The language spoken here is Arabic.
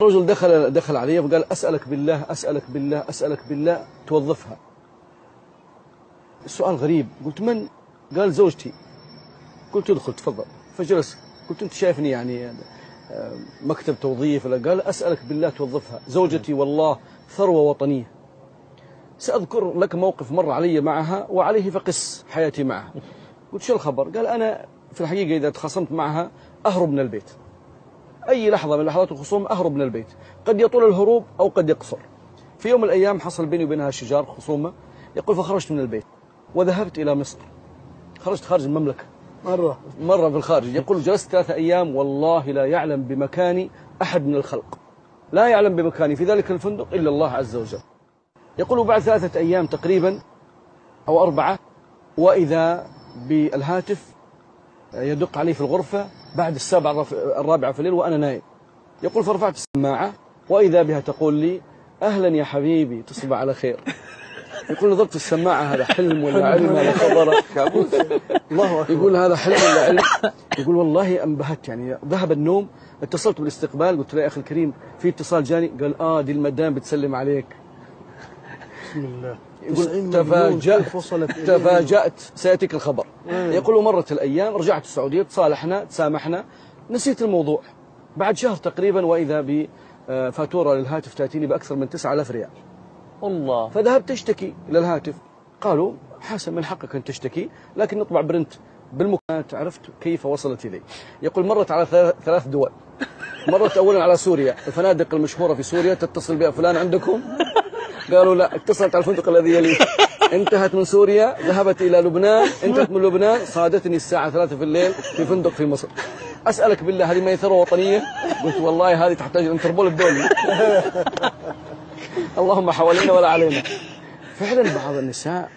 رجل دخل علي وقال أسألك بالله أسألك بالله أسألك بالله توظفها. السؤال غريب، قلت من؟ قال زوجتي. قلت ادخل تفضل. فجلس، قلت أنت شايفني يعني مكتب توظيف؟ قال أسألك بالله توظفها، زوجتي والله ثروة وطنية. سأذكر لك موقف مر علي معها وعليه فقس حياتي معها. قلت شو الخبر؟ قال أنا في الحقيقة إذا تخاصمت معها أهرب من البيت، أي لحظة من لحظات الخصوم أهرب من البيت، قد يطول الهروب أو قد يقصر. في يوم من الأيام حصل بيني وبينها شجار خصومة، يقول فخرجت من البيت وذهبت إلى مصر. خرجت خارج المملكة مرة في الخارج. يقول جلست 3 أيام والله لا يعلم بمكاني أحد من الخلق، لا يعلم بمكاني في ذلك الفندق إلا الله عز وجل. يقول بعد 3 أيام تقريبا أو 4 وإذا بالهاتف يدق علي في الغرفة بعد 7:45 في الليل وأنا نايم. يقول فرفعت السماعة وإذا بها تقول لي أهلا يا حبيبي تصبح على خير. يقول نظرت السماعة هذا حلم ولا علم ولا خبر؟ الله أكبر. يقول هذا حلم ولا علم؟ يقول والله أنبهت يعني ذهب النوم. اتصلت بالاستقبال قلت له يا أخي الكريم في اتصال جاني. قال دي المدام بتسلم عليك. بسم الله. يقول تفاجأت سيأتيك الخبر. يقول مرت الأيام رجعت السعودية تصالحنا تسامحنا نسيت الموضوع. بعد شهر تقريبا وإذا بفاتورة للهاتف تأتيني بأكثر من 9000 ريال. الله. فذهبت تشتكي للهاتف، قالوا حسن من حقك أن تشتكي لكن نطبع برنت بالمكالمات. عرفت كيف وصلت إلي. يقول مرت على 3 دول. مرت أولا على سوريا، الفنادق المشهورة في سوريا تتصل بها فلان عندكم؟ قالوا لا. اتصلت على الفندق الذي يليه، انتهت من سوريا ذهبت إلى لبنان، انتهت من لبنان صادتني الساعة 3 في الليل في فندق في مصر. أسألك بالله هذه ما هي ثروة وطنية؟ قلت والله هذه تحتاج الانتربول الدولي. اللهم حوالينا ولا علينا. فعلا بعض النساء